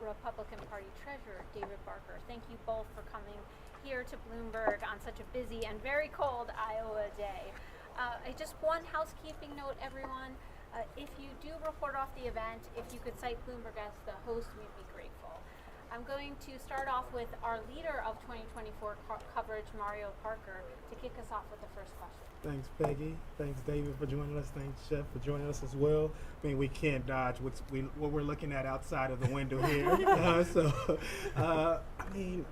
Republican Party Treasurer David Barker. Thank you both for coming here to Bloomberg on such a busy and very cold Iowa day. Just one housekeeping note, everyone. If you do report off the event, if you could cite Bloomberg as the host, we'd be grateful. I'm going to start off with our leader of 2024 coverage, Mario Parker, to kick us off with the first question. Thanks, Peggy. Thanks, David, for joining us. Thanks, Chef, for joining us as well. I mean, we can't dodge what we're looking at outside of the window here. I mean,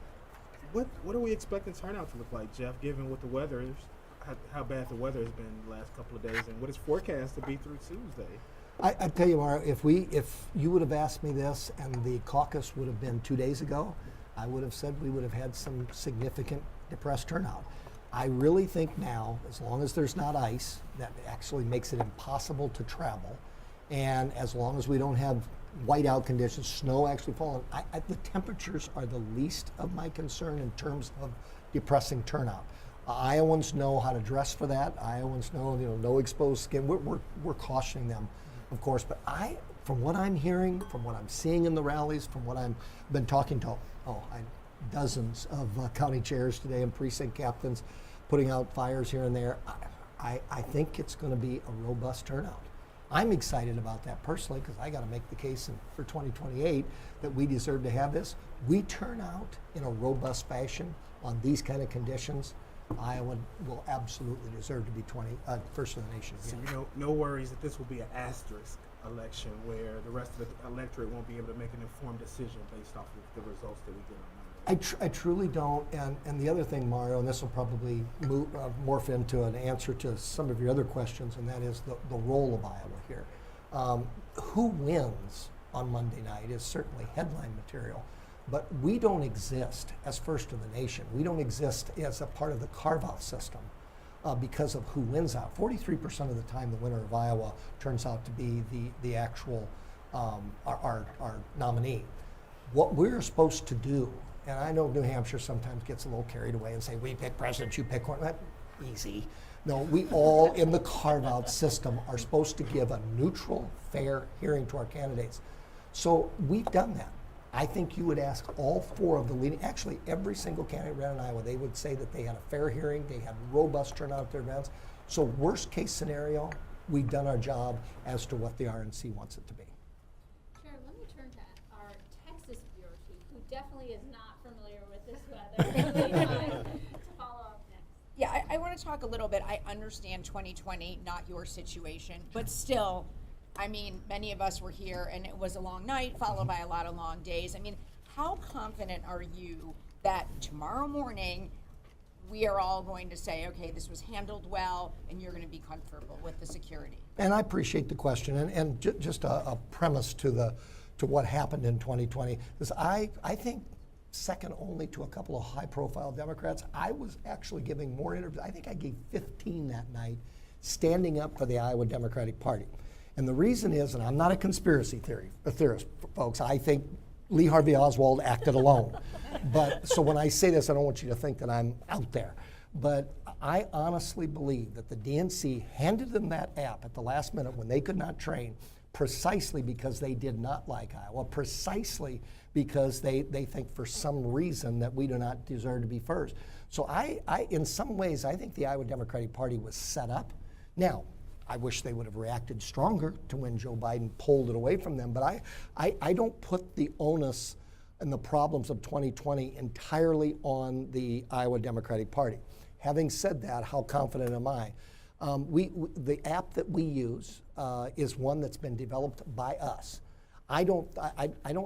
what are we expecting turnout to look like, Jeff, given what the weather is, how bad the weather has been the last couple of days, and what is forecast to be through Tuesday? I tell you, Mario, if you would have asked me this and the caucus would have been 2 days ago, I would have said we would have had some significant depressed turnout. I really think now, as long as there's not ice, that actually makes it impossible to travel, and as long as we don't have whiteout conditions, snow actually falling, the temperatures are the least of my concern in terms of depressing turnout. Iowans know how to dress for that. Iowans know, no exposed skin. We're cautioning them, of course. But from what I'm hearing, from what I'm seeing in the rallies, from what I've been talking to, dozens of county chairs today and precinct captains putting out fires here and there, I think it's going to be a robust turnout. I'm excited about that personally because I got to make the case for 2028 that we deserve to have this. We turn out in a robust fashion on these kind of conditions. Iowa will absolutely deserve to be first in the nation again. So no worries that this will be an asterisk election where the rest of the electorate won't be able to make an informed decision based off of the results that we get on Monday. I truly don't, and the other thing, Mario, and this will probably morph into an answer to some of your other questions, and that is the role of Iowa here. Who wins on Monday night is certainly headline material, but we don't exist as first in the nation. We don't exist as a part of the carve-out system because of who wins out. 43% of the time the winner of Iowa turns out to be the actual, our nominee. What we're supposed to do, and I know New Hampshire sometimes gets a little carried away and say, we pick president, you pick one. That's easy. No, we all in the carve-out system are supposed to give a neutral, fair hearing to our candidates. So we've done that. I think you would ask all four of the leading, actually every single candidate ran in Iowa, they would say that they had a fair hearing, they had robust turnout at their events. So worst case scenario, we've done our job as to what the RNC wants it to be. Chair, let me turn to our Texas bureau chief, who definitely is not familiar with this weather. To follow up next. Yeah, I want to talk a little bit. I understand 2020, not your situation, but still, I mean, many of us were here and it was a long night followed by a lot of long days. I mean, how confident are you that tomorrow morning we are all going to say, okay, this was handled well and you're going to be comfortable with the security? And I appreciate the question, and just a premise to what happened in 2020 is I think second only to a couple of high-profile Democrats, I was actually giving more interviews. I think I gave 15 that night standing up for the Iowa Democratic Party. And the reason is, and I'm not a conspiracy theorist, folks, I think Lee Harvey Oswald acted alone. But so when I say this, I don't want you to think that I'm out there. But I honestly believe that the DNC handed them that app at the last minute when they could not train precisely because they did not like Iowa, precisely because they think for some reason that we do not deserve to be first. So I in some ways, I think the Iowa Democratic Party was set up. Now, I wish they would have reacted stronger to when Joe Biden pulled it away from them, but I don't put the onus and the problems of 2020 entirely on the Iowa Democratic Party. Having said that, how confident am I? The app that we use is one that's been developed by us. I don't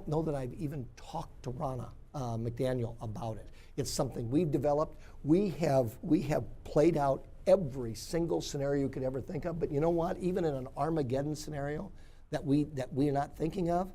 know that I've even talked to Ronna McDaniel about it. It's something we've developed. We have played out every single scenario you could ever think of. But you know what? Even in an Armageddon scenario that we are not thinking of,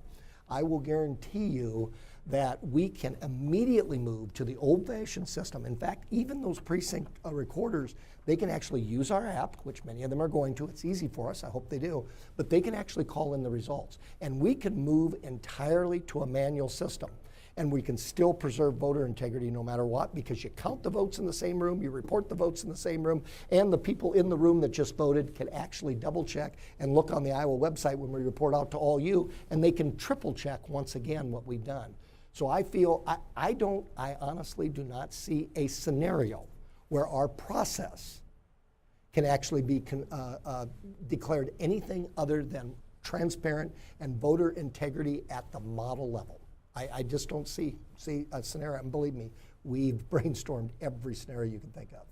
I will guarantee you that we can immediately move to the old-fashioned system. In fact, even those precinct recorders, they can actually use our app, which many of them are going to. It's easy for us. I hope they do. But they can actually call in the results. And we can move entirely to a manual system. and we can still preserve voter integrity no matter what, because you count the votes in the same room, you report the votes in the same room, and the people in the room that just voted can actually double check and look on the Iowa website when we report out to all you, and they can triple check once again what we've done. So I feel, I honestly do not see a scenario where our process can actually be declared anything other than transparent and voter integrity at the model level. I just don't see a scenario, and believe me, we've brainstormed every scenario you can think of.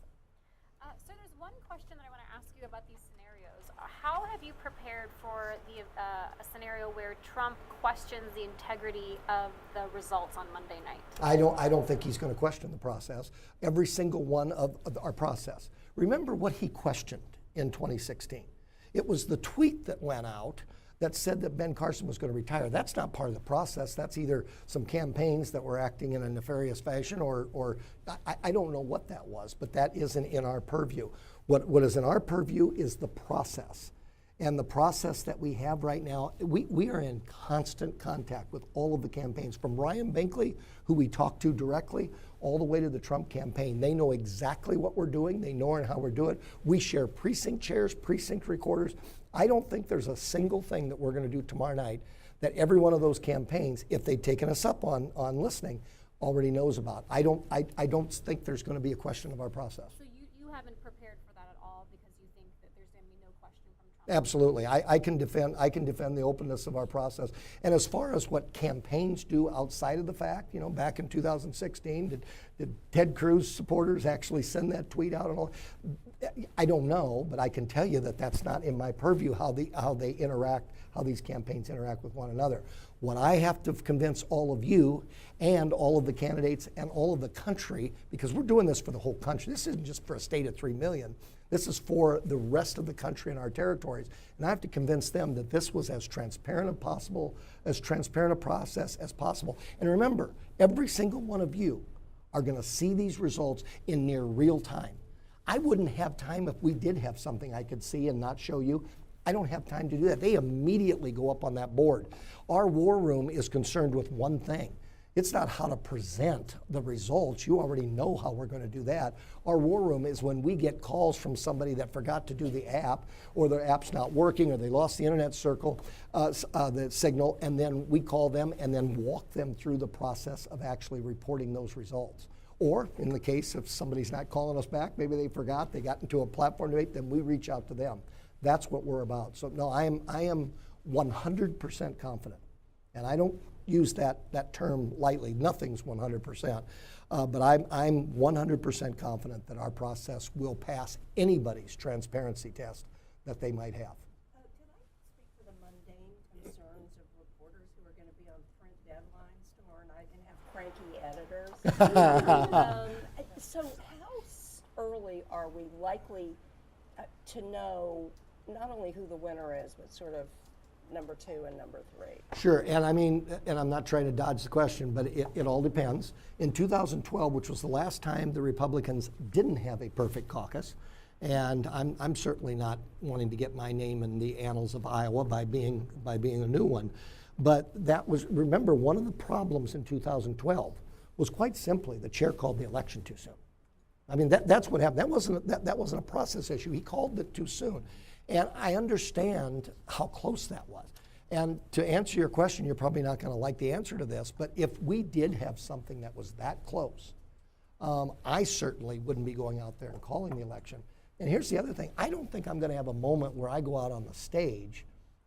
So there's one question that I want to ask you about these scenarios. How have you prepared for a scenario where Trump questions the integrity of the results on Monday night? I don't think he's going to question the process. Every single one of our process. Remember what he questioned in 2016. It was the tweet that went out that said that Ben Carson was going to retire. That's not part of the process. That's either some campaigns that were acting in a nefarious fashion, or I don't know what that was, but that isn't in our purview. What is in our purview is the process. And the process that we have right now, we are in constant contact with all of the campaigns, from Ryan Binkley, who we talk to directly, all the way to the Trump campaign. They know exactly what we're doing. They know how we're doing it. We share precinct chairs, precinct recorders. I don't think there's a single thing that we're going to do tomorrow night that every one of those campaigns, if they've taken us up on listening, already knows about. I don't think there's going to be a question of our process. So you haven't prepared for that at all because you think that there's going to be no question from Trump? Absolutely. I can defend the openness of our process. And as far as what campaigns do outside of the fact, back in 2016, did Ted Cruz supporters actually send that tweet out and all? I don't know, but I can tell you that that's not in my purview how they interact, how these campaigns interact with one another. What I have to convince all of you and all of the candidates and all of the country, because we're doing this for the whole country. This isn't just for a state of 3 million. This is for the rest of the country and our territories. And I have to convince them that this was as transparent as possible, as transparent a process as possible. And remember, every single one of you are going to see these results in near real time. I wouldn't have time if we did have something I could see and not show you. I don't have time to do that. They immediately go up on that board. Our war room is concerned with one thing. It's not how to present the results. You already know how we're going to do that. Our war room is when we get calls from somebody that forgot to do the app, or their app's not working, or they lost the internet the signal, and then we call them and then walk them through the process of actually reporting those results. Or in the case if somebody's not calling us back, maybe they forgot, they got into a platform debate, then we reach out to them. That's what we're about. So no, I am 100% confident, and I don't use that term lightly. Nothing's 100%, but I'm 100% confident that our process will pass anybody's transparency test that they might have. Can I speak to the mundane concerns of reporters who are going to be on print deadlines tomorrow night and have cranky editors? So how early are we likely to know not only who the winner is, but sort of number 2 and number 3? Sure, and I'm not trying to dodge the question, but it all depends. In 2012, which was the last time the Republicans didn't have a perfect caucus, and I'm certainly not wanting to get my name in the annals of Iowa by being a new one, but that was, remember, one of the problems in 2012 was quite simply the chair called the election too soon. I mean, that's what happened. That wasn't a process issue. He called it too soon. And I understand how close that was. And to answer your question, you're probably not going to like the answer to this, but if we did have something that was that close, I certainly wouldn't be going out there and calling the election. And here's the other thing. I don't think I'm going to have a moment where I go out on the stage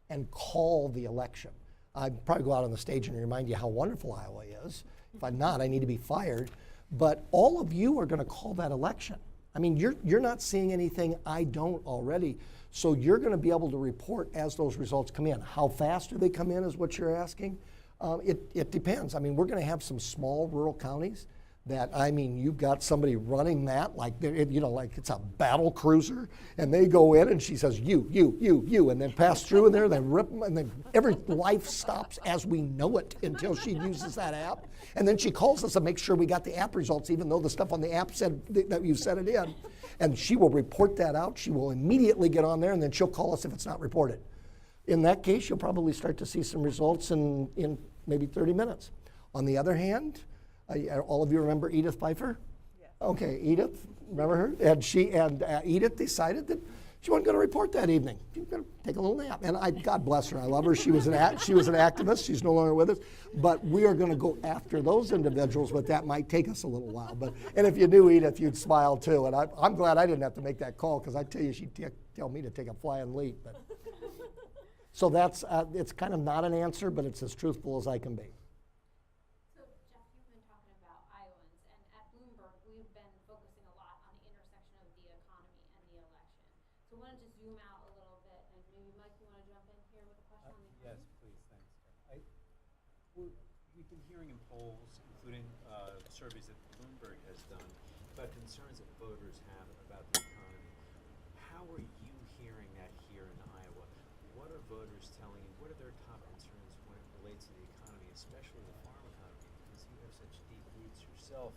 and call the election. I'd probably go out on the stage and remind you how wonderful Iowa is. If I'm not, I need to be fired. But all of you are going to call that election. I mean, you're not seeing anything I don't already. So you're going to be able to report as those results come in. How fast do they come in is what you're asking. It depends. I mean, we're going to have some small rural counties that, I mean, you've got somebody running that like it's a battle cruiser, and they go in and she says, you, and then pass through in there, they rip them, and then every life stops as we know it until she uses that app. And then she calls us to make sure we got the app results, even though the stuff on the app said that you set it in. And she will report that out. She will immediately get on there, and then she'll call us if it's not reported. In that case, you'll probably start to see some results in maybe 30 minutes. On the other hand, all of you remember Edith Pfeiffer? Yes. Okay, Edith, remember her? And Edith decided that she wasn't going to report that evening. She was going to take a little nap. And God bless her, I love her. She was an activist. She's no longer with us. But we are going to go after those individuals, but that might take us a little while. And if you knew Edith, you'd smile too. And I'm glad I didn't have to make that call, because I tell you, she'd tell me to take a flying leap. But. So that's, it's kind of not an answer, but it's as truthful as I can be. So Jeff, you've been talking about Iowans, and at Bloomberg, we've been focusing a lot on the intersection of the economy and the election. So I want to just zoom out a little bit, and maybe Mike, you want to jump in here with a question on the economy? Yes, please, thanks. We've been hearing in polls, including surveys that Bloomberg has done, about concerns that voters have about the economy. How are you hearing that here in Iowa? What are voters telling you? What are their top concerns when it relates to the economy, especially the farm economy? Because you have such deep roots yourself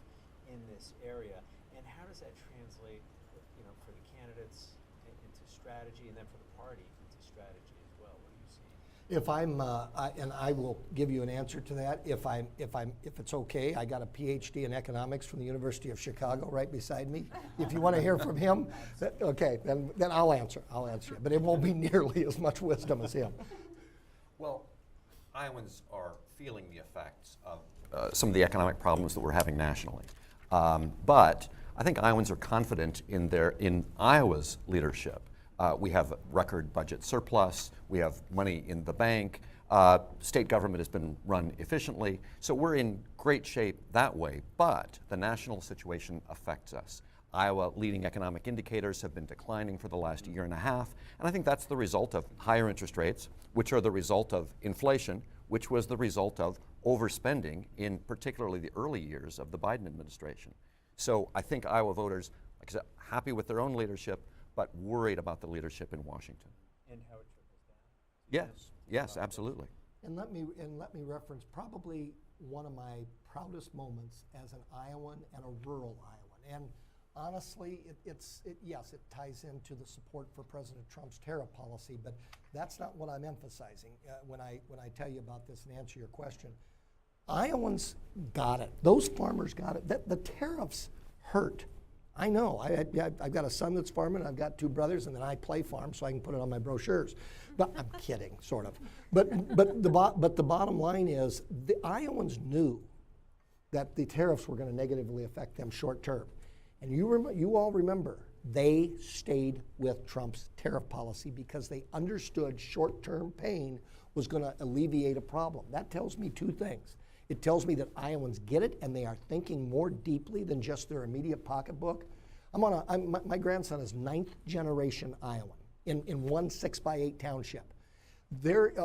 in this area. And how does that translate, for the candidates into strategy, and then for the party into strategy as well? What are you seeing? If and I will give you an answer to that. If it's okay, I got a PhD in economics from the University of Chicago right beside me. If you want to hear from him, okay, then I'll answer you. But it won't be nearly as much wisdom as him. Well, Iowans are feeling the effects of some of the economic problems that we're having nationally. But I think Iowans are confident in Iowa's leadership. We have record budget surplus. We have money in the bank. State government has been run efficiently. So we're in great shape that way. But the national situation affects us. Iowa leading economic indicators have been declining for the last year and a half. And I think that's the result of higher interest rates, which are the result of inflation, which was the result of overspending in particularly the early years of the Biden administration. So I think Iowa voters, like I said, happy with their own leadership, but worried about the leadership in Washington. And how it trickles down. Yes, absolutely. And let me reference probably one of my proudest moments as an Iowan and a rural Iowan. And honestly, it ties into the support for President Trump's tariff policy, but that's not what I'm emphasizing when I tell you about this and answer your question. Iowans got it. Those farmers got it. The tariffs hurt. I know. I've got a son that's farming. I've got two brothers, and then I play farm, so I can put it on my brochures. But I'm kidding, sort of. But the bottom line is, the Iowans knew that the tariffs were going to negatively affect them short term, and you all remember they stayed with Trump's tariff policy because they understood short term pain was going to alleviate a problem. That tells me two things. It tells me that Iowans get it, and they are thinking more deeply than just their immediate pocketbook. My grandson is 9th generation Iowan in one 6x8 township.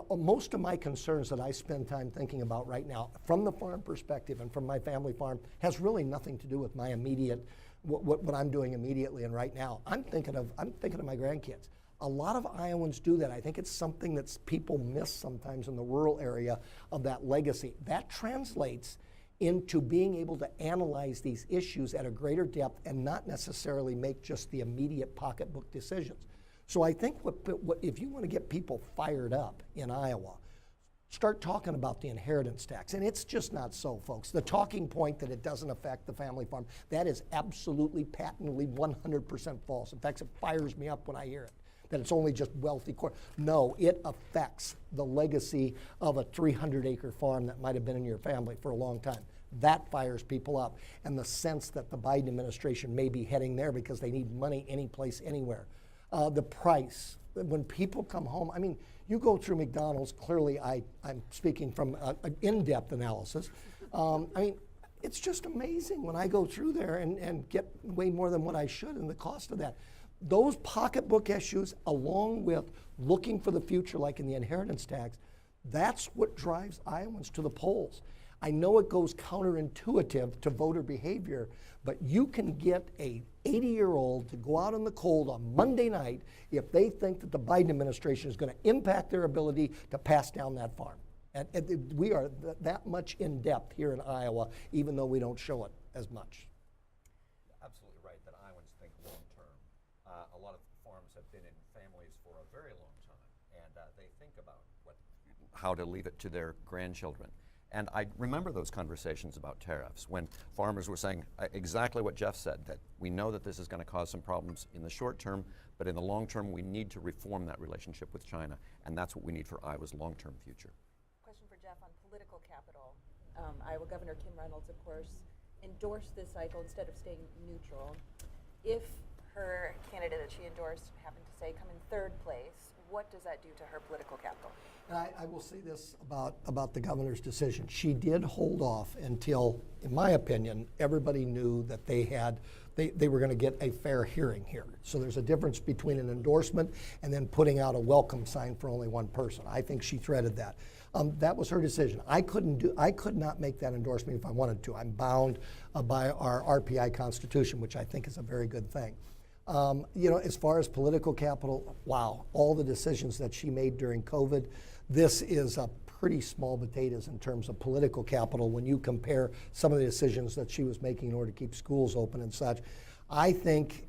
Most of my concerns that I spend time thinking about right now, from the farm perspective and from my family farm, has really nothing to do with my immediate, what I'm doing immediately and right now. I'm thinking of my grandkids. A lot of Iowans do that. I think it's something that people miss sometimes in the rural area of that legacy. That translates into being able to analyze these issues at a greater depth and not necessarily make just the immediate pocketbook decisions. So I think if you want to get people fired up in Iowa, start talking about the inheritance tax. And it's just not so, folks. The talking point that it doesn't affect the family farm, that is absolutely, patently, 100% false. In fact, it fires me up when I hear it, that it's only just wealthy core. No, it affects the legacy of a 300-acre farm that might have been in your family for a long time. That fires people up. And the sense that the Biden administration may be heading there because they need money any place, anywhere. The price, when people come home, I mean, you go through McDonald's, clearly I'm speaking from an in-depth analysis. I mean, it's just amazing when I go through there and get way more than what I should, and the cost of that. Those pocketbook issues, along with looking for the future, like in the inheritance tax, that's what drives Iowans to the polls. I know it goes counterintuitive to voter behavior, but you can get a 80-year-old to go out in the cold on Monday night if they think that the Biden administration is going to impact their ability to pass down that farm. And we are that much in depth here in Iowa, even though we don't show it as much. Absolutely right that Iowans think long term. A lot of farms have been in families for a very long time, and they think about how to leave it to their grandchildren. And I remember those conversations about tariffs when farmers were saying exactly what Jeff said, that we know that this is going to cause some problems in the short term, but in the long term, we need to reform that relationship with China, and that's what we need for Iowa's long-term future. Question for Jeff on political capital. Iowa Governor Kim Reynolds, of course, endorsed this cycle instead of staying neutral. If her candidate that she endorsed happened to say come in third place, what does that do to her political capital? And I will say this about the governor's decision. She did hold off until, in my opinion, everybody knew that they were going to get a fair hearing here. So there's a difference between an endorsement and then putting out a welcome sign for only one person. I think she threaded that. That was her decision. I could not make that endorsement if I wanted to. I'm bound by our RPI Constitution, which I think is a very good thing. As far as political capital, wow, all the decisions that she made during COVID, this is a pretty small potatoes in terms of political capital when you compare some of the decisions that she was making in order to keep schools open and such. I think,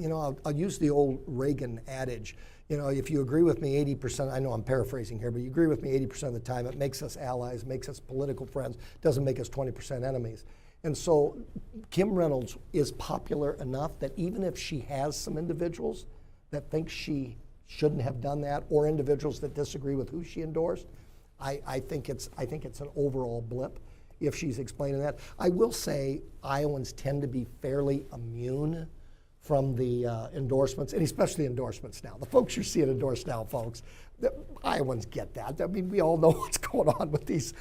I'll use the old Reagan adage, if you agree with me 80%, I know I'm paraphrasing here, but you agree with me 80% of the time, it makes us allies, makes us political friends, doesn't make us 20% enemies. And so Kim Reynolds is popular enough that even if she has some individuals that think she shouldn't have done that, or individuals that disagree with who she endorsed, I think it's an overall blip if she's explaining that. I will say Iowans tend to be fairly immune from the endorsements, and especially endorsements now. The folks you're seeing endorsed now, folks, the Iowans get that. I mean, we all know what's going on with these,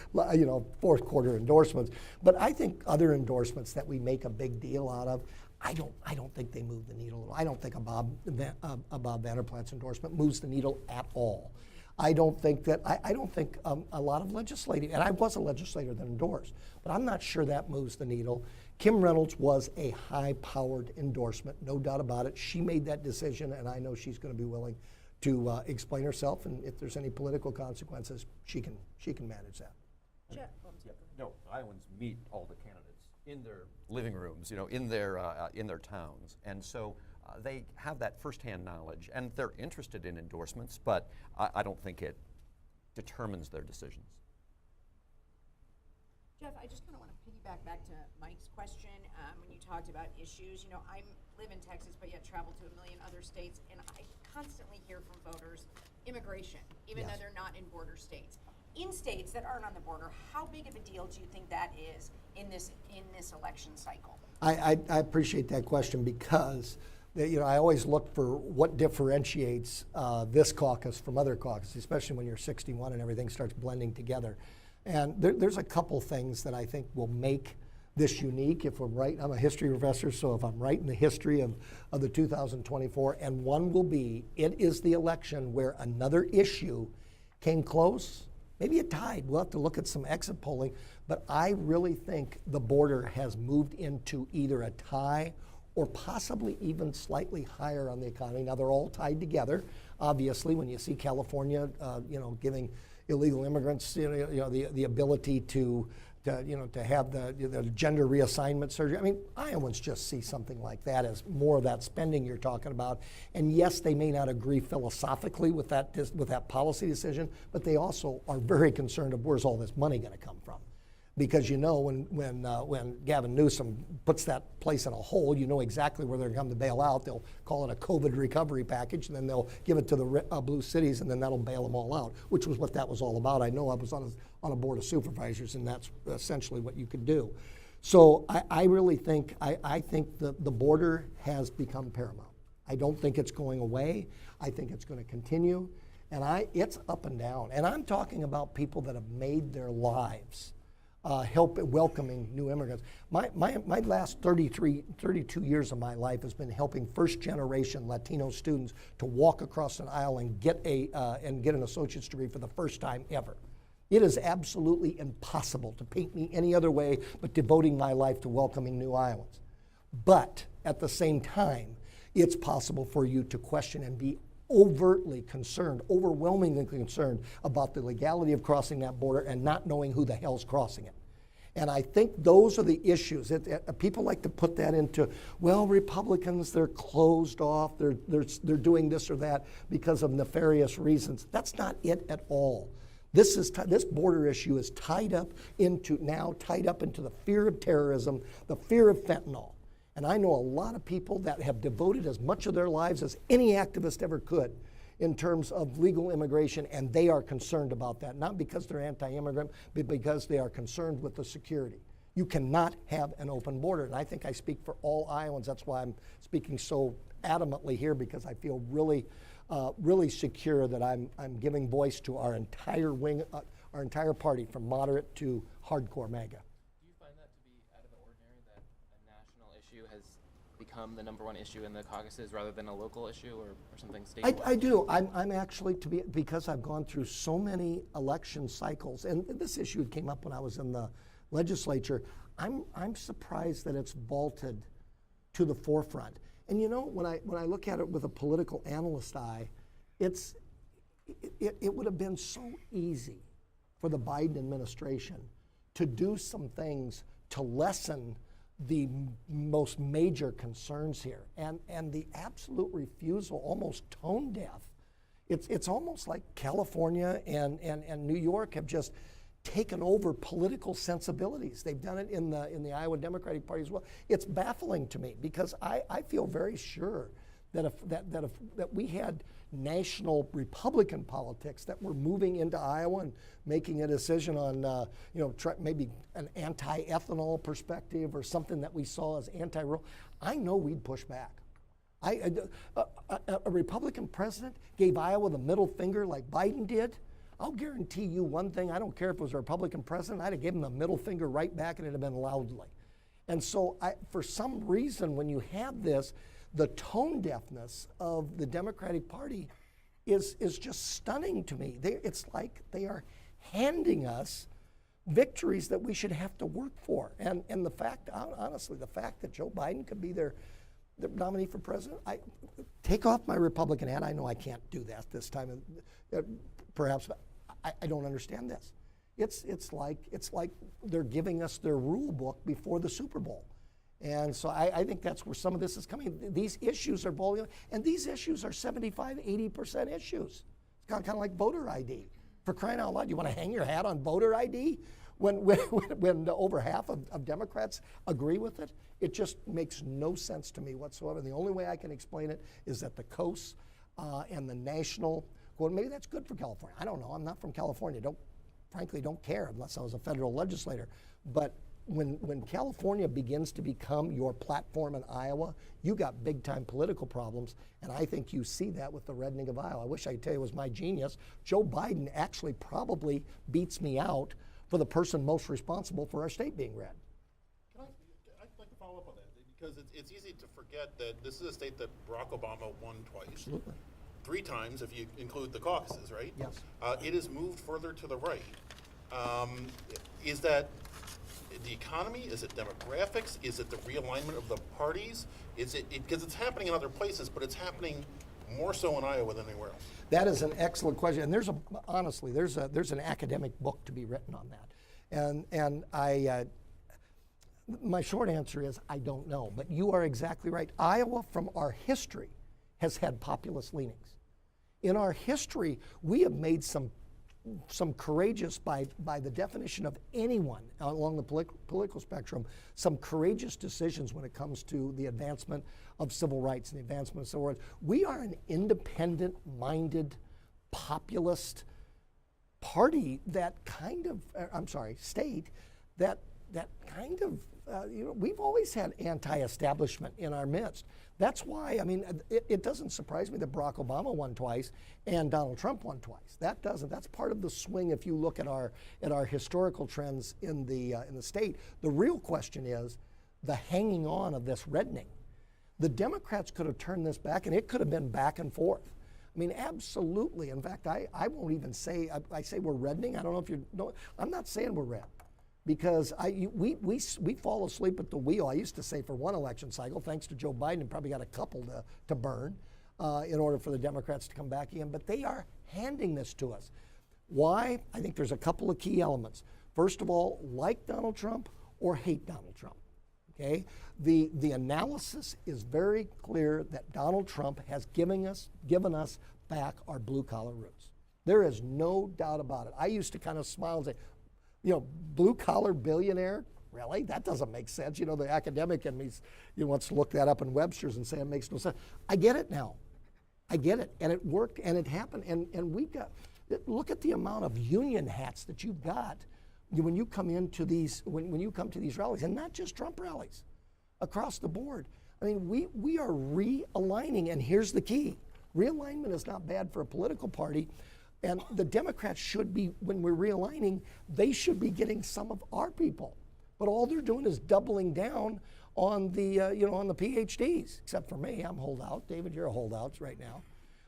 fourth quarter endorsements. But I think other endorsements that we make a big deal out of, I don't think they move the needle. I don't think a Bob Vanderplant's endorsement moves the needle at all. I don't think a lot of legislative, and I was a legislator that endorsed, but I'm not sure that moves the needle. Kim Reynolds was a high-powered endorsement, no doubt about it. She made that decision, and I know she's going to be willing to explain herself, and if there's any political consequences, she can manage that. No, Iowans meet all the candidates in their living rooms, in their towns, and so they have that firsthand knowledge, and they're interested in endorsements, but I don't think it determines their decisions. Jeff, I just kind of want to piggyback back to Mike's question when you talked about issues. I live in Texas, but yet travel to a million other states, and I constantly hear from voters immigration, even though they're not in border states. In states that aren't on the border, how big of a deal do you think that is in this election cycle? I appreciate that question because I always look for what differentiates this caucus from other caucuses, especially when you're 61 and everything starts blending together. And there's a couple things that I think will make this unique. If I'm right, I'm a history professor, so if I'm right in the history of the 2024, and one will be, it is the election where another issue came close. Maybe it tied. We'll have to look at some exit polling, but I really think the border has moved into either a tie or possibly even slightly higher on the economy. Now they're all tied together. Obviously, when you see California, giving illegal immigrants, the ability to have the gender reassignment surgery. I mean, Iowans just see something like that as more of that spending you're talking about. And yes, they may not agree philosophically with that policy decision, but they also are very concerned of where's all this money going to come from. Because when Gavin Newsom puts that place in a hole, you know exactly where they're going to come to bail out. They'll call it a COVID recovery package, and then they'll give it to the blue cities, and then that'll bail them all out, which was what that was all about. I know I was on a board of supervisors, and that's essentially what you could do. So I really think, I think the border has become paramount. I don't think it's going away. I think it's going to continue, and it's up and down. And I'm talking about people that have made their lives welcoming new immigrants. My last 32 years of my life has been helping first-generation Latino students to walk across an aisle and get an associate's degree for the first time ever. It is absolutely impossible to paint me any other way but devoting my life to welcoming new Iowans. But at the same time, it's possible for you to question and be overtly concerned, overwhelmingly concerned about the legality of crossing that border and not knowing who the hell's crossing it. And I think those are the issues. People like to put that into, well, Republicans, they're closed off, they're doing this or that because of nefarious reasons. That's not it at all. This border issue is tied up into the fear of terrorism, the fear of fentanyl. And I know a lot of people that have devoted as much of their lives as any activist ever could in terms of legal immigration, and they are concerned about that, not because they're anti-immigrant, but because they are concerned with the security. You cannot have an open border, and I think I speak for all Iowans. That's why I'm speaking so adamantly here, because I feel really secure that I'm giving voice to our entire wing, our entire party, from moderate to hardcore MAGA. Do you find that to be out of the ordinary that a national issue has become the #1 issue in the caucuses rather than a local issue or something statewide? I do. I'm actually, because I've gone through so many election cycles, and this issue came up when I was in the legislature. I'm surprised that it's vaulted to the forefront. And you know, when I look at it with a political analyst eye, it would have been so easy for the Biden administration to do some things to lessen the most major concerns here, and the absolute refusal, almost tone deaf. It's almost like California and New York have just taken over political sensibilities. They've done it in the Iowa Democratic Party as well. It's baffling to me, because I feel very sure that if we had national Republican politics that were moving into Iowa and making a decision on maybe an anti-ethanol perspective or something that we saw as anti-rural, I know we'd push back. A Republican president gave Iowa the middle finger like Biden did. I'll guarantee you one thing: I don't care if it was a Republican president, I'd have given him the middle finger right back, and it'd have been loudly. And so for some reason, when you have this, the tone deafness of the Democratic Party is just stunning to me. It's like they are handing us victories that we should have to work for. And the fact, honestly, the fact that Joe Biden could be their nominee for president, I take off my Republican hat. I know I can't do that this time, perhaps, but I don't understand this. It's like they're giving us their rule book before the Super Bowl. And so I think that's where some of this is coming. These issues are boiling, and these issues are 75, 80% issues. It's kind of like voter ID. For crying out loud, you want to hang your hat on voter ID when over half of Democrats agree with it? It just makes no sense to me whatsoever. The only way I can explain it is that the coasts and the national, well, maybe that's good for California. I don't know. I'm not from California. Frankly, don't care unless I was a federal legislator. But when California begins to become your platform in Iowa, you got big-time political problems, and I think you see that with the reddening of Iowa. I wish I could tell you it was my genius. Joe Biden actually probably beats me out for the person most responsible for our state being red. I'd like to follow up on that, because it's easy to forget that this is a state that Barack Obama won twice. Absolutely. 3 times if you include the caucuses, right? Yes. It has moved further to the right. Is that the economy? Is it demographics? Is it the realignment of the parties? Is it because it's happening in other places, but it's happening more so in Iowa than anywhere else? That is an excellent question, and there's an academic book to be written on that, and my short answer is I don't know, but you are exactly right. Iowa, from our history, has had populist leanings. In our history, we have made some courageous, by the definition of anyone along the political spectrum, some courageous decisions when it comes to the advancement of civil rights and the advancement of civil rights. We are an independent-minded, populist party state that kind of, we've always had anti-establishment in our midst. That's why, it doesn't surprise me that Barack Obama won twice and Donald Trump won twice. That's part of the swing if you look at our historical trends in the state. The real question is the hanging on of this reddening. The Democrats could have turned this back, and it could have been back and forth. Absolutely. In fact, I won't even say, I say we're reddening. I don't know if you know, I'm not saying we're red. Because we fall asleep at the wheel. I used to say for one election cycle, thanks to Joe Biden, and probably got a couple to burn in order for the Democrats to come back in. But they are handing this to us. Why? I think there's a couple of key elements. First of all, like Donald Trump or hate Donald Trump. Okay? The analysis is very clear that Donald Trump has given us back our blue collar roots. There is no doubt about it. I used to kind of smile and say, blue-collar billionaire? Really? That doesn't make sense. The academic in me wants to look that up in Webster's and say it makes no sense. I get it now. I get it. And it worked, and it happened. And we've got, look at the amount of union hats that you've got when you come into these, when you come to these rallies, and not just Trump rallies, across the board. I mean, we are realigning, and here's the key. Realignment is not bad for a political party, and the Democrats should be, when we're realigning, they should be getting some of our people. But all they're doing is doubling down on the, on the PhDs, except for me. I'm holdout. David, you're a holdout right now.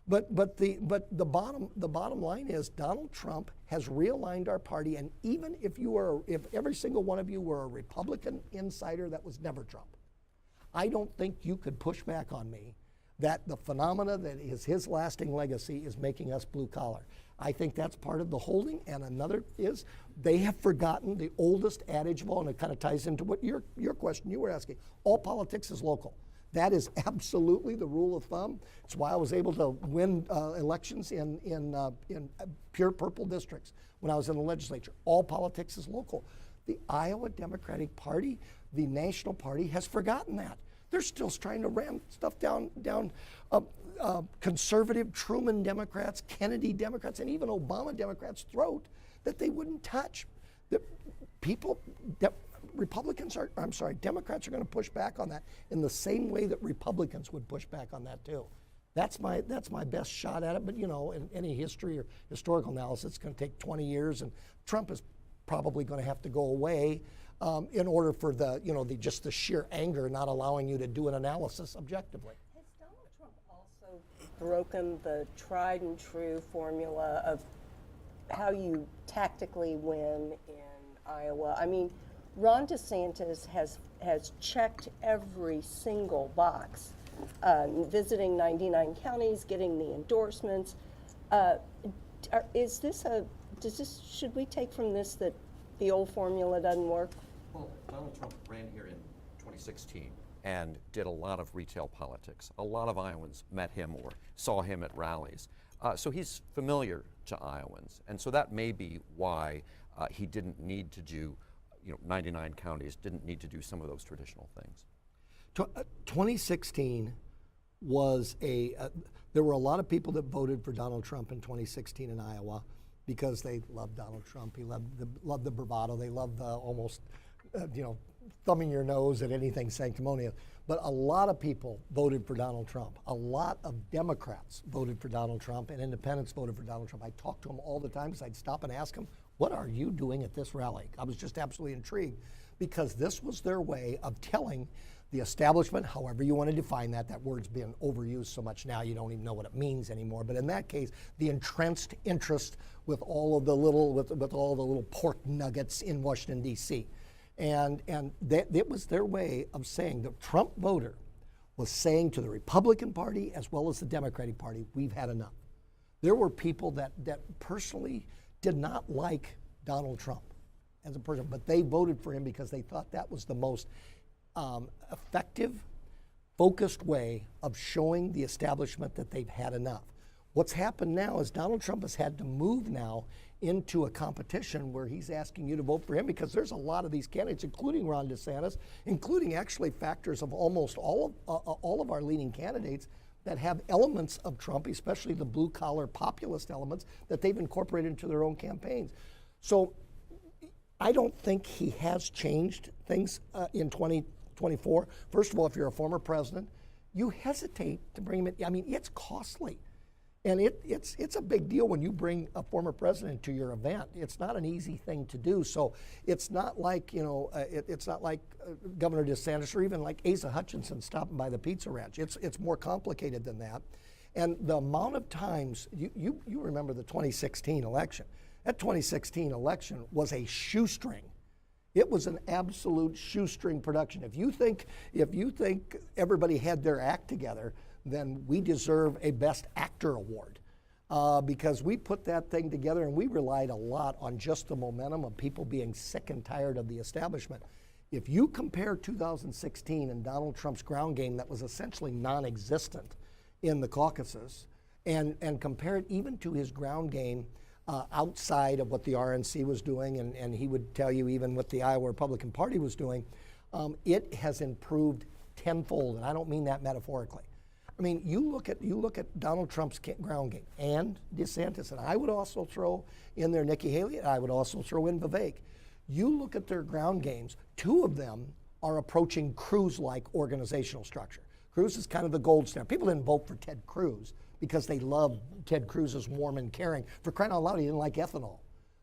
But the bottom line is Donald Trump has realigned our party, and even if every single one of you were a Republican insider, that was never Trump. I don't think you could push back on me that the phenomena that is his lasting legacy is making us blue collar. I think that's part of the holding, and another is they have forgotten the oldest adage of all, and it kind of ties into what your question you were asking. All politics is local. That is absolutely the rule of thumb. It's why I was able to win elections in pure purple districts when I was in the legislature. All politics is local. The Iowa Democratic Party, the national party, has forgotten that. They're still trying to ram stuff down conservative Truman Democrats, Kennedy Democrats, and even Obama Democrats' throat that they wouldn't touch. Democrats are going to push back on that in the same way that Republicans would push back on that too. That's my best shot at it. But in any history or historical analysis, it's going to take 20 years, and Trump is probably going to have to go away in order for just the sheer anger not allowing you to do an analysis objectively. Has Donald Trump also broken the tried and true formula of how you tactically win in Iowa? I mean, Ron DeSantis has checked every single box, visiting 99 counties, getting the endorsements. Should we take from this that the old formula doesn't work? Well, Donald Trump ran here in 2016 and did a lot of retail politics. A lot of Iowans met him or saw him at rallies. So he's familiar to Iowans. And so that may be why he didn't need to do 99 counties, didn't need to do some of those traditional things. 2016 was there were a lot of people that voted for Donald Trump in 2016 in Iowa because they loved Donald Trump. He loved the bravado. They loved the almost, thumbing your nose at anything sanctimonious. But a lot of people voted for Donald Trump. A lot of Democrats voted for Donald Trump, and independents voted for Donald Trump. I talked to them all the time because I'd stop and ask them, what are you doing at this rally? I was just absolutely intrigued because this was their way of telling the establishment, however you want to define that. That word's been overused so much now you don't even know what it means anymore. But in that case, the entrenched interest with all of the little pork nuggets in Washington D.C. And it was their way of saying the Trump voter was saying to the Republican Party as well as the Democratic Party, we've had enough. There were people that personally did not like Donald Trump as a person, but they voted for him because they thought that was the most effective, focused way of showing the establishment that they've had enough. What's happened now is Donald Trump has had to move now into a competition where he's asking you to vote for him because there's a lot of these candidates, including Ron DeSantis, including actually factors of almost all of our leading candidates that have elements of Trump, especially the blue-collar populist elements that they've incorporated into their own campaigns. So I don't think he has changed things in 2024. First of all, if you're a former president, you hesitate to bring him in. I mean, it's costly. And it's a big deal when you bring a former president to your event. It's not an easy thing to do. So it's not like, it's not like Governor DeSantis or even like Asa Hutchinson stopping by the Pizza Ranch. It's more complicated than that. And the amount of times, you remember the 2016 election. That 2016 election was a shoestring. It was an absolute shoestring production. If you think everybody had their act together, then we deserve a Best Actor award because we put that thing together and we relied a lot on just the momentum of people being sick and tired of the establishment. If you compare 2016 and Donald Trump's ground game that was essentially non-existent in the caucuses and compare it even to his ground game outside of what the RNC was doing, and he would tell you even what the Iowa Republican Party was doing, it has improved tenfold, and I don't mean that metaphorically. I mean, you look at Donald Trump's ground game and DeSantis, and I would also throw in there Nikki Haley, and I would also throw in Vivek. You look at their ground games, two of them are approaching Cruz-like organizational structure. Cruz is kind of the gold standard. People didn't vote for Ted Cruz because they love Ted Cruz as warm and caring. For crying out loud, he didn't like ethanol.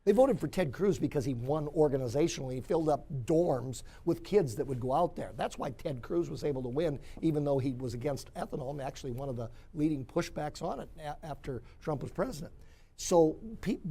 They voted for Ted Cruz because he won organizationally. He filled up dorms with kids that would go out there. That's why Ted Cruz was able to win, even though he was against ethanol, and actually one of the leading pushbacks on it after Trump was president. So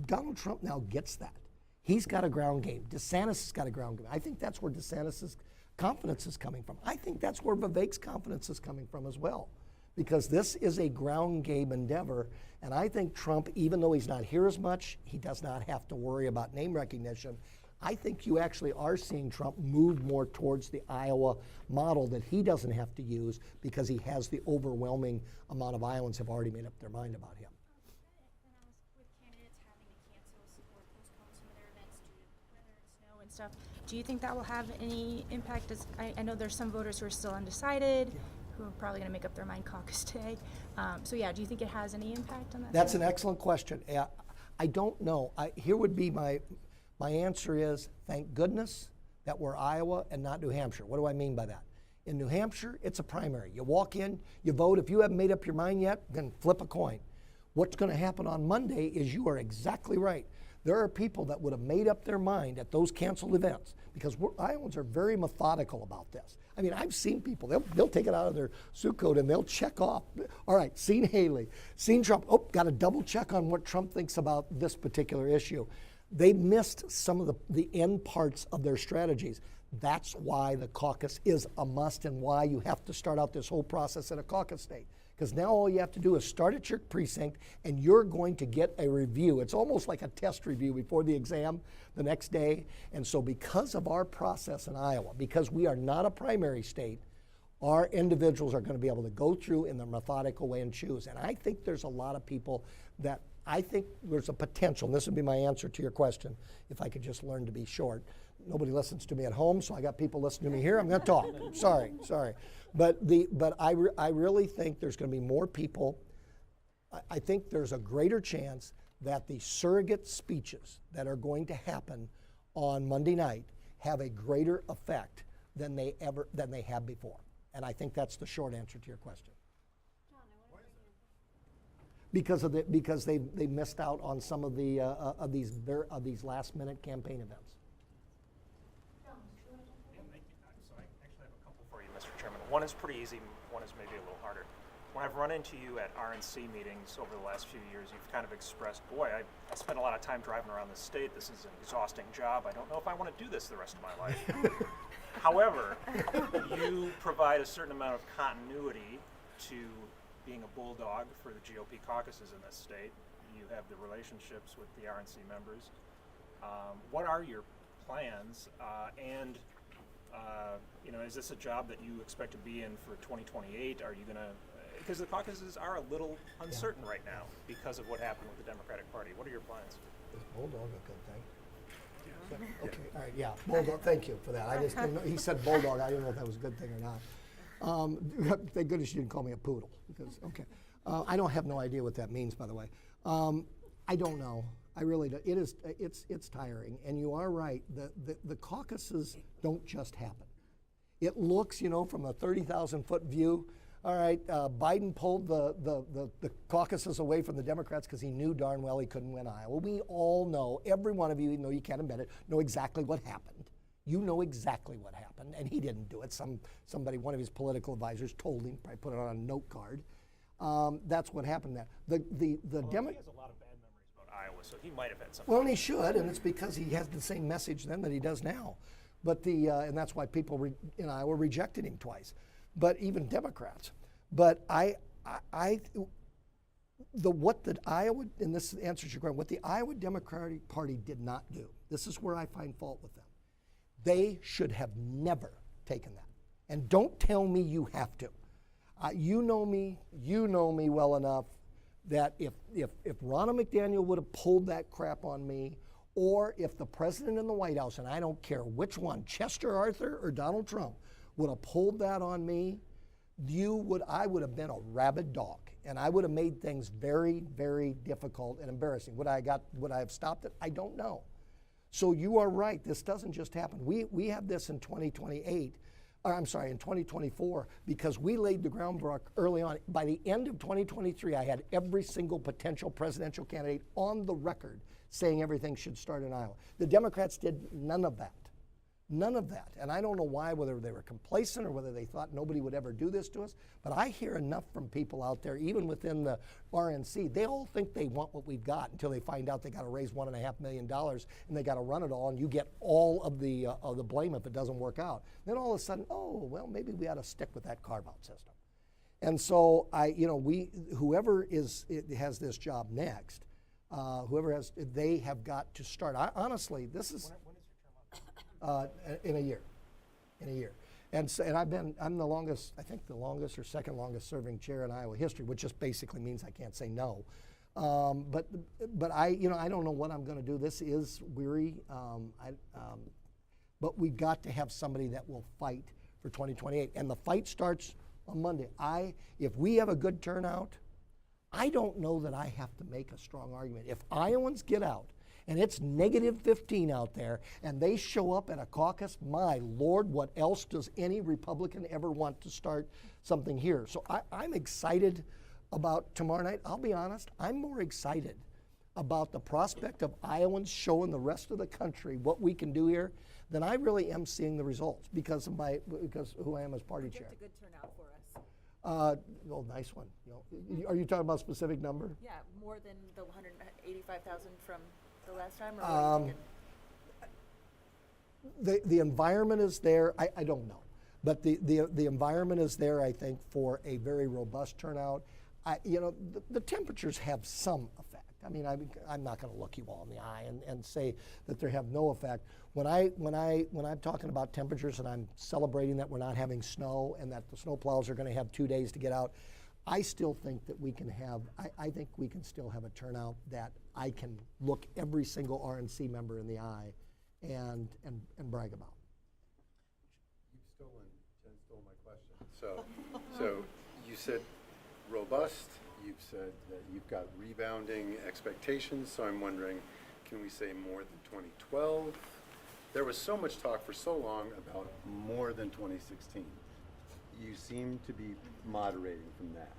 Donald Trump now gets that. He's got a ground game. DeSantis has got a ground game. I think that's where DeSantis' confidence is coming from. I think that's where Vivek's confidence is coming from as well, because this is a ground game endeavor, and I think Trump, even though he's not here as much, he does not have to worry about name recognition. I think you actually are seeing Trump move more towards the Iowa model that he doesn't have to use because he has the overwhelming amount of Iowans have already made up their mind about him. With candidates having to cancel or postpone some of their events due to weather and snow and stuff, do you think that will have any impact? I know there's some voters who are still undecided, who are probably going to make up their mind caucus today. So yeah, do you think it has any impact on that? That's an excellent question. I don't know. Here would be my answer is, thank goodness that we're Iowa and not New Hampshire. What do I mean by that? In New Hampshire, it's a primary. You walk in, you vote. If you haven't made up your mind yet, then flip a coin. What's going to happen on Monday is you are exactly right. There are people that would have made up their mind at those canceled events because Iowans are very methodical about this. I mean, I've seen people, they'll take it out of their suit coat and they'll check off. All right, seen Haley, seen Trump. Oh, got to double check on what Trump thinks about this particular issue. They missed some of the end parts of their strategies. That's why the caucus is a must and why you have to start out this whole process in a caucus state. Because now all you have to do is start at your precinct and you're going to get a review. It's almost like a test review before the exam the next day. And so because of our process in Iowa, because we are not a primary state, our individuals are going to be able to go through in their methodical way and choose. And I think there's a lot of people that I think there's a potential, and this would be my answer to your question, if I could just learn to be short. Nobody listens to me at home, so I got people listening to me here. I'm going to talk. Sorry. But I really think there's going to be more people. I think there's a greater chance that the surrogate speeches that are going to happen on Monday night have a greater effect than they have before. And I think that's the short answer to your question. Because they missed out on some of the of these last minute campaign events. So I actually have a couple for you, Mr. Chairman. One is pretty easy, one is maybe a little harder. When I've run into you at RNC meetings over the last few years, you've kind of expressed, boy, I spend a lot of time driving around the state. This is an exhausting job. I don't know if I want to do this the rest of my life. However, you provide a certain amount of continuity to being a bulldog for the GOP caucuses in this state. You have the relationships with the RNC members. What are your plans? Is this a job that you expect to be in for 2028? Are you going to, because the caucuses are a little uncertain right now because of what happened with the Democratic Party. What are your plans? Is bulldog a good thing? Yeah. Okay, all right, yeah, bulldog, thank you for that. I just didn't know, he said bulldog, I didn't know if that was a good thing or not. Thank goodness you didn't call me a poodle, because, okay. I don't have no idea what that means, by the way. I don't know. I really don't. It's tiring, and you are right. The caucuses don't just happen. It looks, from a 30,000-foot view, all right, Biden pulled the caucuses away from the Democrats because he knew darn well he couldn't win Iowa. We all know, every one of you, even though you can't admit it, know exactly what happened. You know exactly what happened, and he didn't do it. Somebody, one of his political advisors, told him. Probably put it on a note card. That's what happened there. He has a lot of bad memories about Iowa, so he might have had something. Well, and he should, and it's because he has the same message then that he does now. But and that's why people in Iowa rejected him twice. But even Democrats. But what the Iowa, and this answers your question, what the Iowa Democratic Party did not do, this is where I find fault with them. They should have never taken that. And don't tell me you have to. You know me well enough that if Ronna McDaniel would have pulled that crap on me, or if the president in the White House, and I don't care which one, Chester Arthur or Donald Trump, would have pulled that on me, I would have been a rabid dog, and I would have made things very, very difficult and embarrassing. Would I have stopped it? I don't know. So you are right. This doesn't just happen. We have this in 2028. In 2024, because we laid the groundwork early on. By the end of 2023, I had every single potential presidential candidate on the record saying everything should start in Iowa. The Democrats did none of that. None of that. And I don't know why, whether they were complacent or whether they thought nobody would ever do this to us, but I hear enough from people out there, even within the RNC, they all think they want what we've got until they find out they got to raise $1.5 million and they got to run it all, and you get all of the blame if it doesn't work out. Then all of a sudden, oh, well, maybe we ought to stick with that carve-out system. And so whoever has this job next, they have got to start. Honestly, this is. In a year. And I'm the longest, I think the longest or second longest serving chair in Iowa history, which just basically means I can't say no. But I don't know what I'm going to do. This is weary. But we've got to have somebody that will fight for 2028. And the fight starts on Monday. If we have a good turnout, I don't know that I have to make a strong argument. If Iowans get out, and it's -15 out there, and they show up at a caucus, my Lord, what else does any Republican ever want to start something here? So I'm excited about tomorrow night. I'll be honest, I'm more excited about the prospect of Iowans showing the rest of the country what we can do here than I really am seeing the results because of who I am as party chair. Predict a good turnout for us. Oh, nice one. Are you talking about a specific number? Yeah, more than the 185,000 from the last time, or what are you thinking? The environment is there. I don't know, but the environment is there, I think, for a very robust turnout. The temperatures have some effect. I mean, I'm not going to look you all in the eye and say that they have no effect. When I'm talking about temperatures and I'm celebrating that we're not having snow and that the snow plows are going to have 2 days to get out, I still think that we can have. I think we can still have a turnout that I can look every single RNC member in the eye and brag about. Jen stole my question. So you said robust. You've said that you've got rebounding expectations. So I'm wondering, can we say more than 2012? There was so much talk for so long about more than 2016. You seem to be moderating from that.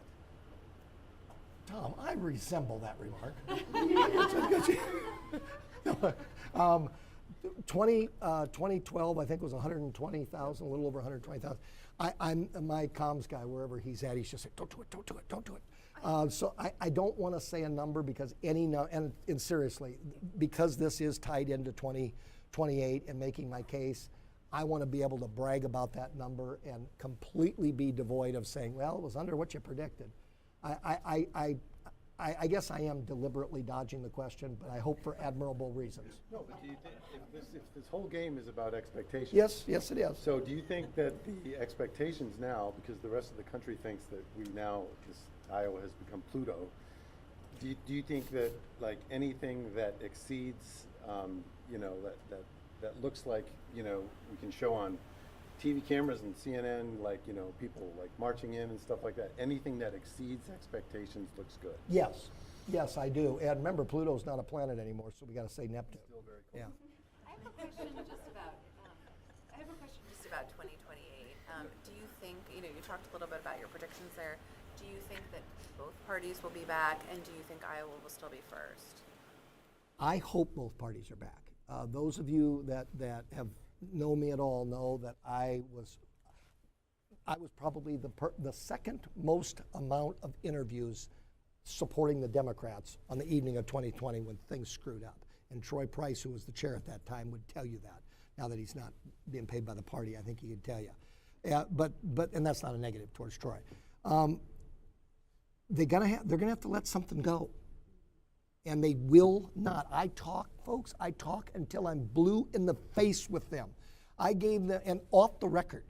Tom, I resemble that remark. 2012, I think, was 120,000, a little over 120,000. I'm my comms guy, wherever he's at, he's just like, don't do it. So I don't want to say a number because and seriously, because this is tied into 2028 and making my case, I want to be able to brag about that number and completely be devoid of saying, well, it was under what you predicted. I guess I am deliberately dodging the question, but I hope for admirable reasons. No, but do you think if this whole game is about expectations? Yes, it is. So do you think that the expectations now, because the rest of the country thinks that Iowa has become Pluto, do you think that like anything that exceeds, that looks like, we can show on TV cameras and CNN, people like marching in and stuff like that. Anything that exceeds expectations looks good. Yes, I do. And remember, Pluto's not a planet anymore, so we got to say Neptune. Still very cool. Yeah. I have a question just about 2028. Do you think, you talked a little bit about your predictions there. Do you think that both parties will be back, and do you think Iowa will still be first? I hope both parties are back. Those of you that have know me at all know that I was probably the second most amount of interviews supporting the Democrats on the evening of 2020 when things screwed up. And Troy Price, who was the chair at that time, would tell you that. Now that he's not being paid by the party, I think he could tell you. And that's not a negative towards Troy. They're gonna have to let something go. And they will not. I talk until I'm blue in the face with them. I gave them, and off the record,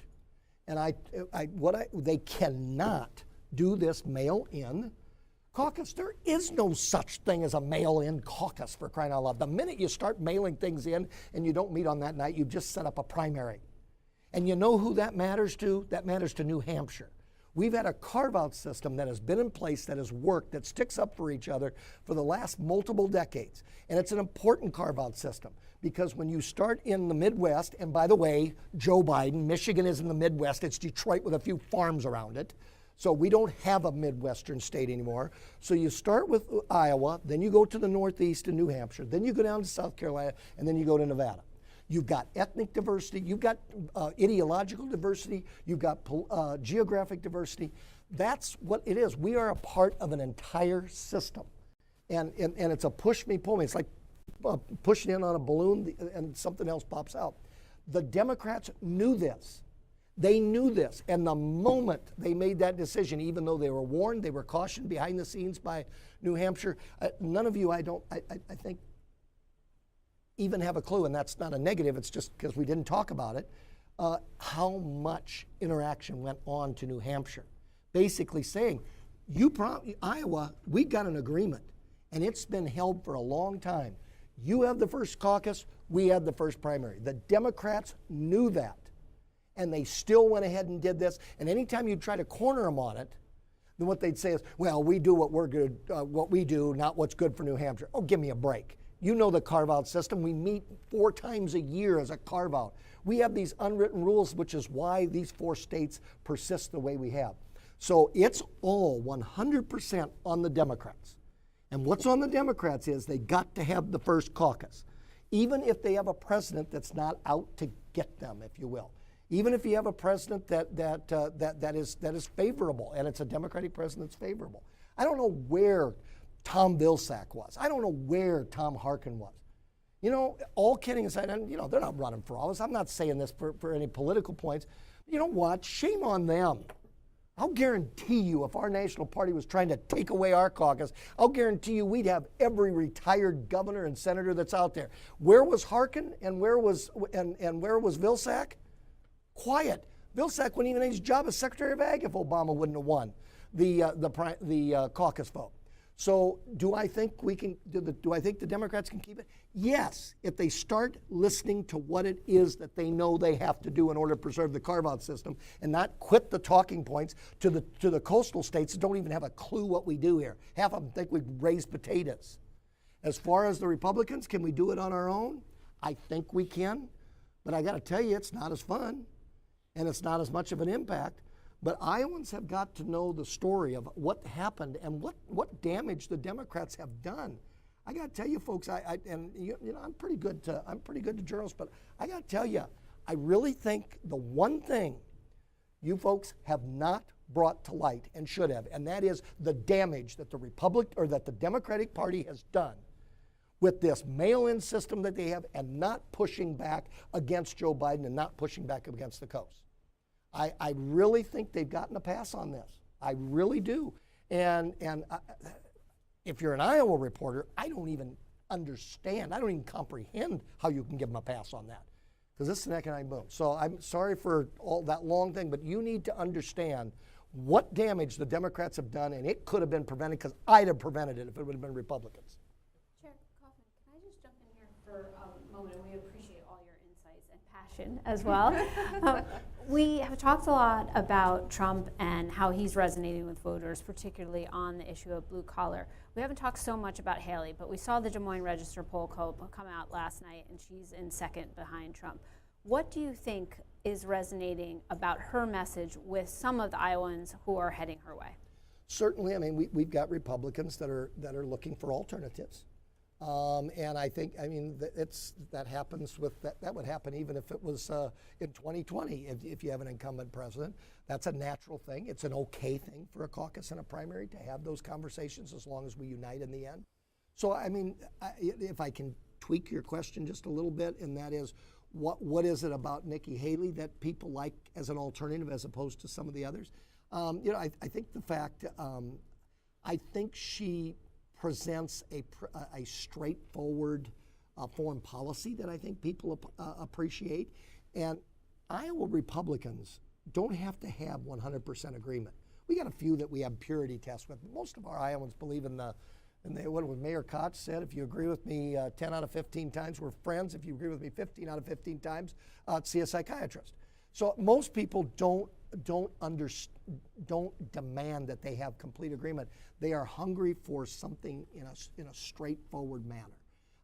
and they cannot do this mail in. Caucus, there is no such thing as a mail-in caucus, for crying out loud. The minute you start mailing things in and you don't meet on that night, you've just set up a primary. And you know who that matters to? That matters to New Hampshire. We've had a carve-out system that has been in place, that has worked, that sticks up for each other for the last multiple decades. And it's an important carve-out system because when you start in the Midwest, and by the way, Joe Biden, Michigan is in the Midwest, it's Detroit with a few farms around it. So we don't have a Midwestern state anymore. So you start with Iowa, then you go to the Northeast and New Hampshire, then you go down to South Carolina, and then you go to Nevada. You've got ethnic diversity, you've got ideological diversity, you've got geographic diversity. That's what it is. We are a part of an entire system. And it's a push me, pull me. It's like pushing in on a balloon and something else pops out. The Democrats knew this. They knew this, and the moment they made that decision, even though they were warned, they were cautioned behind the scenes by New Hampshire, none of you, I think, even have a clue, and that's not a negative, it's just because we didn't talk about it, how much interaction went on to New Hampshire. Basically saying, Iowa, we got an agreement, and it's been held for a long time. You have the first caucus, we had the first primary. The Democrats knew that. And they still went ahead and did this. And anytime you try to corner them on it, then what they'd say is, well, we do what we're good, what we do, not what's good for New Hampshire. Oh, give me a break. You know the carve-out system. We meet 4 times a year as a carve-out. We have these unwritten rules, which is why these 4 states persist the way we have. So it's all 100% on the Democrats. And what's on the Democrats is they got to have the first caucus, even if they have a president that's not out to get them, if you will. Even if you have a president that is favorable, and it's a Democratic president that's favorable. I don't know where Tom Vilsack was. I don't know where Tom Harkin was. You know, all kidding aside, and you know, they're not running for office. I'm not saying this for any political points. But you know what? Shame on them. I'll guarantee you if our national party was trying to take away our caucus, I'll guarantee you we'd have every retired governor and senator that's out there. Where was Harkin and where was Vilsack? Quiet. Vilsack wouldn't even have his job as Secretary of Ag if Obama wouldn't have won the caucus vote. So do I think do I think the Democrats can keep it? Yes, if they start listening to what it is that they know they have to do in order to preserve the carve-out system and not quit the talking points to the coastal states that don't even have a clue what we do here. Half of them think we raise potatoes. As far as the Republicans, can we do it on our own? I think we can, but I got to tell you, it's not as fun. And it's not as much of an impact. But Iowans have got to know the story of what happened and what damage the Democrats have done. I got to tell you, folks, I'm pretty good to journalists, but I got to tell you, I really think the one thing you folks have not brought to light and should have, and that is the damage that the Democratic Party has done with this mail-in system that they have and not pushing back against Joe Biden and not pushing back against the coast. I really think they've gotten a pass on this. I really do. And if you're an Iowa reporter, I don't even understand. I don't even comprehend how you can give them a pass on that because this is an economic boom. So I'm sorry for all that long thing, but you need to understand what damage the Democrats have done, and it could have been prevented because I'd have prevented it if it would have been Republicans. Chair Kaufmann, can I just jump in here for a moment? We appreciate all your insights and passion as well. We have talked a lot about Trump and how he's resonating with voters, particularly on the issue of blue collar. We haven't talked so much about Haley, but we saw the Des Moines Register poll come out last night, and she's in second behind Trump. What do you think is resonating about her message with some of the Iowans who are heading her way? Certainly, I mean, we've got Republicans that are looking for alternatives. And I think, I mean, that happens with, that would happen even if it was in 2020, if you have an incumbent president. That's a natural thing. It's an okay thing for a caucus and a primary to have those conversations as long as we unite in the end. So, I mean, if I can tweak your question just a little bit, and that is, what is it about Nikki Haley that people like as an alternative as opposed to some of the others? You know, I think the fact, I think she presents a straightforward foreign policy that I think people appreciate. And Iowa Republicans don't have to have 100% agreement. We got a few that we have purity tests with. Most of our Iowans believe in what was Mayor Koch said, if you agree with me 10 out of 15 times, we're friends. If you agree with me 15 out of 15 times, see a psychiatrist. So most people don't demand that they have complete agreement. They are hungry for something in a straightforward manner.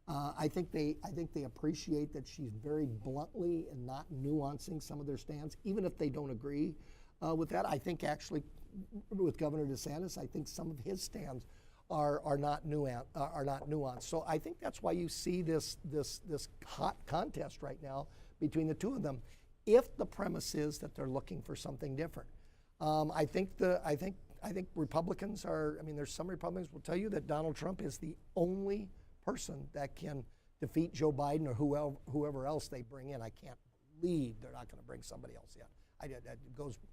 I think they appreciate that she's very bluntly and not nuancing some of their stands, even if they don't agree with that. I think actually with Governor DeSantis, I think some of his stands are not nuanced. So I think that's why you see this hot contest right now between the two of them, if the premise is that they're looking for something different. I think Republicans are. I mean, there's some Republicans will tell you that Donald Trump is the only person that can defeat Joe Biden or whoever else they bring in. I can't believe they're not going to bring somebody else in. That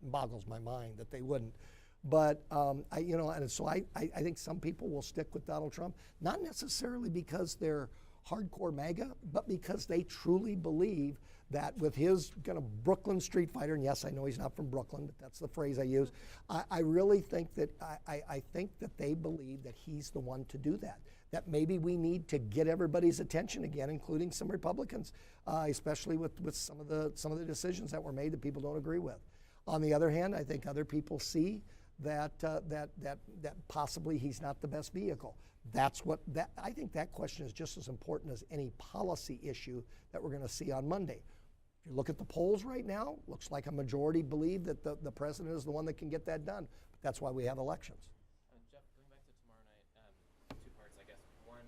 boggles my mind that they wouldn't. But and so I think some people will stick with Donald Trump, not necessarily because they're hardcore MAGA, but because they truly believe that with his kind of Brooklyn street fighter, and yes, I know he's not from Brooklyn, but that's the phrase I use. I really think that I think that they believe that he's the one to do that. That maybe we need to get everybody's attention again, including some Republicans, especially with some of the decisions that were made that people don't agree with. On the other hand, I think other people see that possibly he's not the best vehicle. I think that question is just as important as any policy issue that we're going to see on Monday. If you look at the polls right now, looks like a majority believe that the president is the one that can get that done. But that's why we have elections. Jeff, going back to tomorrow night, two parts, I guess. One,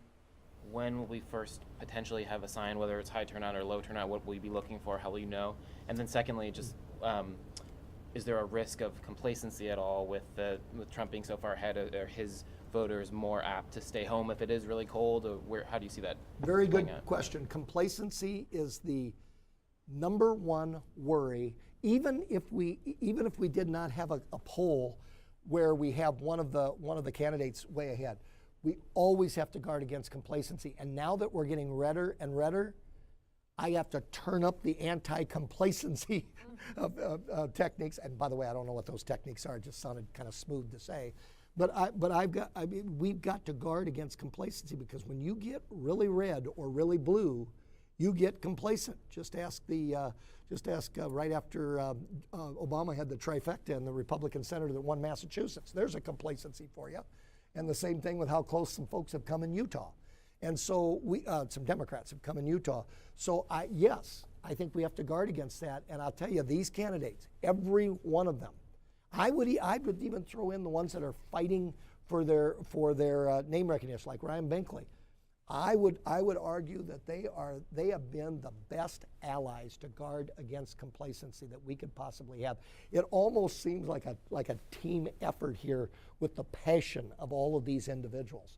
when will we first potentially have a sign, whether it's high turnout or low turnout? What will we be looking for? How will you know? And then secondly, just is there a risk of complacency at all with Trump being so far ahead? Are his voters more apt to stay home if it is really cold? Or how do you see that? Very good question. Complacency is the number one worry. Even if we did not have a poll where we have one of the candidates way ahead, we always have to guard against complacency. And now that we're getting redder and redder, I have to turn up the anti-complacency techniques. And by the way, I don't know what those techniques are. It just sounded kind of smooth to say. But we've got to guard against complacency, because when you get really red or really blue, you get complacent. Just ask right after Obama had the trifecta and the Republican senator that won Massachusetts. There's a complacency for you. And the same thing with how close some folks have come in Utah. And so some Democrats have come in Utah. So yes, I think we have to guard against that. And I'll tell you, these candidates, every one of them, I would even throw in the ones that are fighting for their name recognition, like Ryan Binkley. I would argue that they have been the best allies to guard against complacency that we could possibly have. It almost seems like a team effort here with the passion of all of these individuals.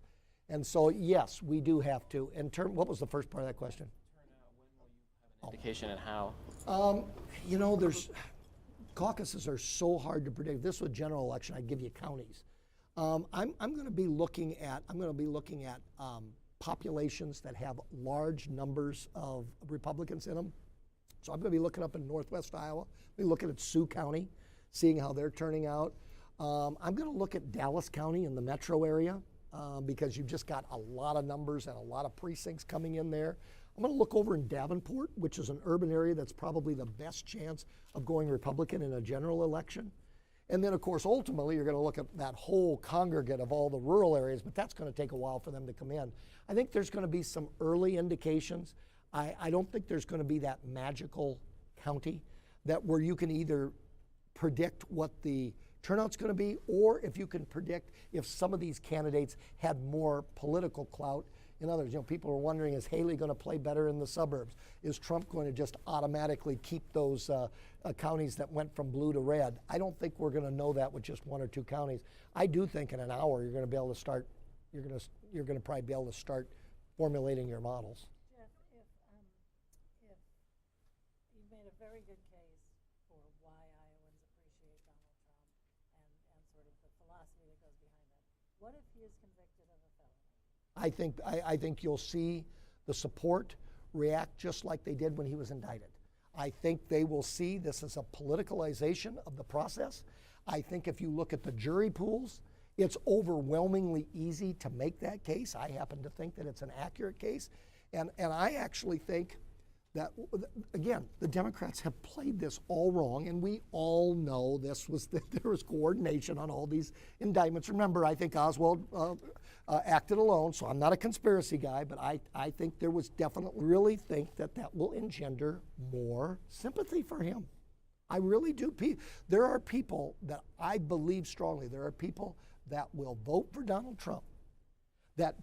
And so yes, we do have to. What was the first part of that question? When will you have an indication and how? There's caucuses are so hard to predict. This was a general election. I'd give you counties. I'm going to be looking at populations that have large numbers of Republicans in them. So I'm going to be looking up in Northwest Iowa. I'll be looking at Sioux County, seeing how they're turning out. I'm going to look at Dallas County in the metro area because you've just got a lot of numbers and a lot of precincts coming in there. I'm going to look over in Davenport, which is an urban area that's probably the best chance of going Republican in a general election. And then, of course, ultimately, you're going to look at that whole congregate of all the rural areas, but that's going to take a while for them to come in. I think there's going to be some early indications. I don't think there's going to be that magical county where you can either predict what the turnout's going to be, or if you can predict if some of these candidates had more political clout. In others, people are wondering, is Haley going to play better in the suburbs? Is Trump going to just automatically keep those counties that went from blue to red? I don't think we're going to know that with just one or two counties. I do think in an hour you're going to be able to start. You're going to probably be able to start formulating your models. Jeff, if you made a very good case for why Iowans appreciate Donald Trump and sort of the philosophy that goes behind that, what if he is convicted of a felony? I think you'll see the support react just like they did when he was indicted. I think they will see this as a politicalization of the process. I think if you look at the jury pools, it's overwhelmingly easy to make that case. I happen to think that it's an accurate case. And I actually think that, again, the Democrats have played this all wrong, and we all know there was coordination on all these indictments. Remember, I think Oswald acted alone, so I'm not a conspiracy guy, but I think there was definitely, really think that will engender more sympathy for him. I really do. There are people that I believe strongly, there are people that will vote for Donald Trump that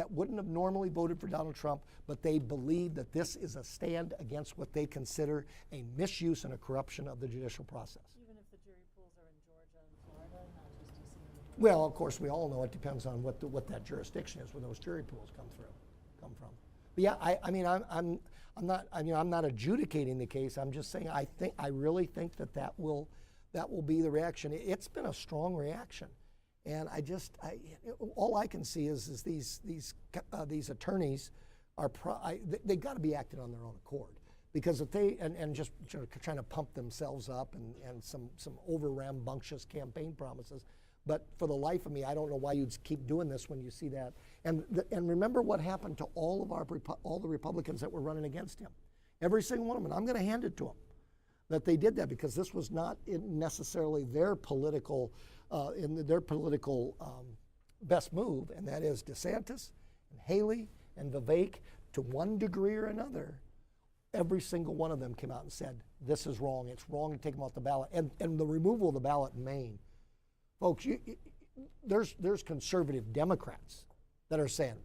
wouldn't have normally voted for Donald Trump, but they believe that this is a stand against what they consider a misuse and a corruption of the judicial process. Even if the jury pools are in Georgia and Florida, not just DC? Well, of course, we all know it depends on what that jurisdiction is where those jury pools come from. But yeah, I'm not adjudicating the case. I'm just saying I really think that will be the reaction. It's been a strong reaction. And all I can see is these attorneys they've got to be acting on their own accord, because if they and just trying to pump themselves up and some over rambunctious campaign promises, but for the life of me, I don't know why you'd keep doing this when you see that. And remember what happened to all the Republicans that were running against him, every single one of them. And I'm going to hand it to them that they did that, because this was not necessarily their political. Best move, and that is DeSantis and Haley and Vivek, to one degree or another. Every single one of them came out and said, this is wrong, it's wrong to take them off the ballot. And the removal of the ballot in Maine, folks, there's conservative Democrats that are saying,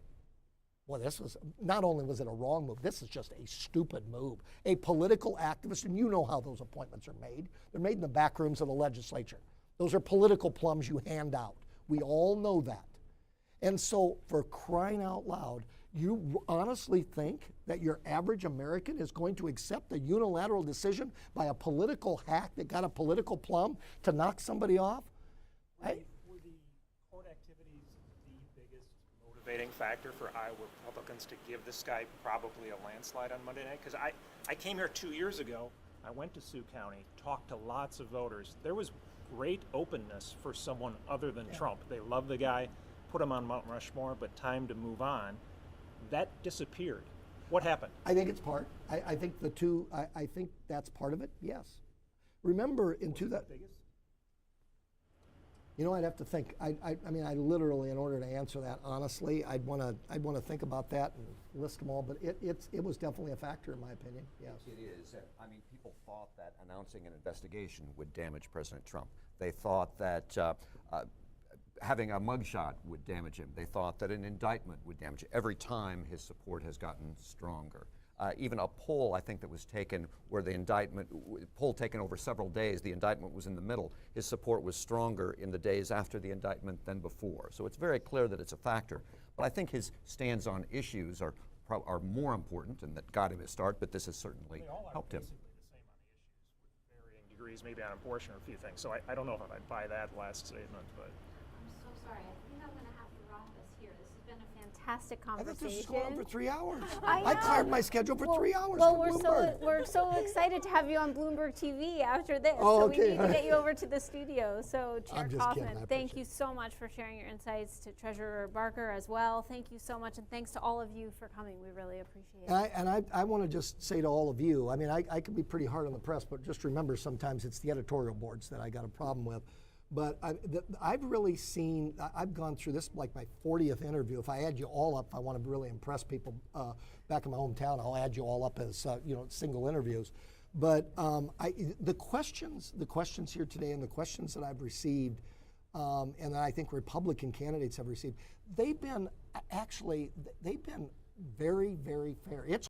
well, this was, not only was it a wrong move, this is just a stupid move. A political activist, and you know how those appointments are made. They're made in the back rooms of the legislature. Those are political plums you hand out. We all know that. And so, for crying out loud, you honestly think that your average American is going to accept a unilateral decision by a political hack that got a political plum to knock somebody off? Were the court activities the biggest motivating factor for Iowa Republicans to give this guy probably a landslide on Monday night? Because I came here 2 years ago. I went to Sioux County, talked to lots of voters. There was great openness for someone other than Trump. They love the guy, put him on Mount Rushmore, but time to move on. That disappeared. What happened? I think it's part. I think I think that's part of it, yes. Remember you know, I'd have to think. I mean, I literally, in order to answer that honestly, I'd want to think about that and list them all. But it was definitely a factor, in my opinion. Yes. It is. I mean, people thought that announcing an investigation would damage President Trump. They thought that having a mugshot would damage him. They thought that an indictment would damage him. Every time, his support has gotten stronger. Even a poll, I think, that was taken where the poll taken over several days, the indictment was in the middle. His support was stronger in the days after the indictment than before. So it's very clear that it's a factor. But I think his stands on issues are more important, and that got him his start, but this has certainly helped him. Basically the same on the issues, with varying degrees, maybe on abortion or a few things. So I don't know if I'd buy that last statement, but. I'm so sorry. I think I'm going to have to wrap this here. This has been a fantastic I conversation. thought this was going on for 3 hours. I cleared my schedule for 3 hours. Well, for we're so excited to have you on Bloomberg TV after this. Oh, so okay. we need to get you over to the studio. So, Chair I'm just Kaufmann, kidding. I thank appreciate you so much for sharing your insights. To Treasurer Barker as well, thank you so much, and thanks to all of you for coming. We really appreciate it. And I want to just say to all of you, I mean, I can be pretty hard on the press, but just remember sometimes it's the editorial boards that I got a problem with. But I've really seen, I've gone through this like my 40th interview. If I add you all up, if I want to really impress people back in my hometown, I'll add you all up as single interviews. But the questions here today and the questions that I've received, and that I think Republican candidates have received, they've been very, very fair. It's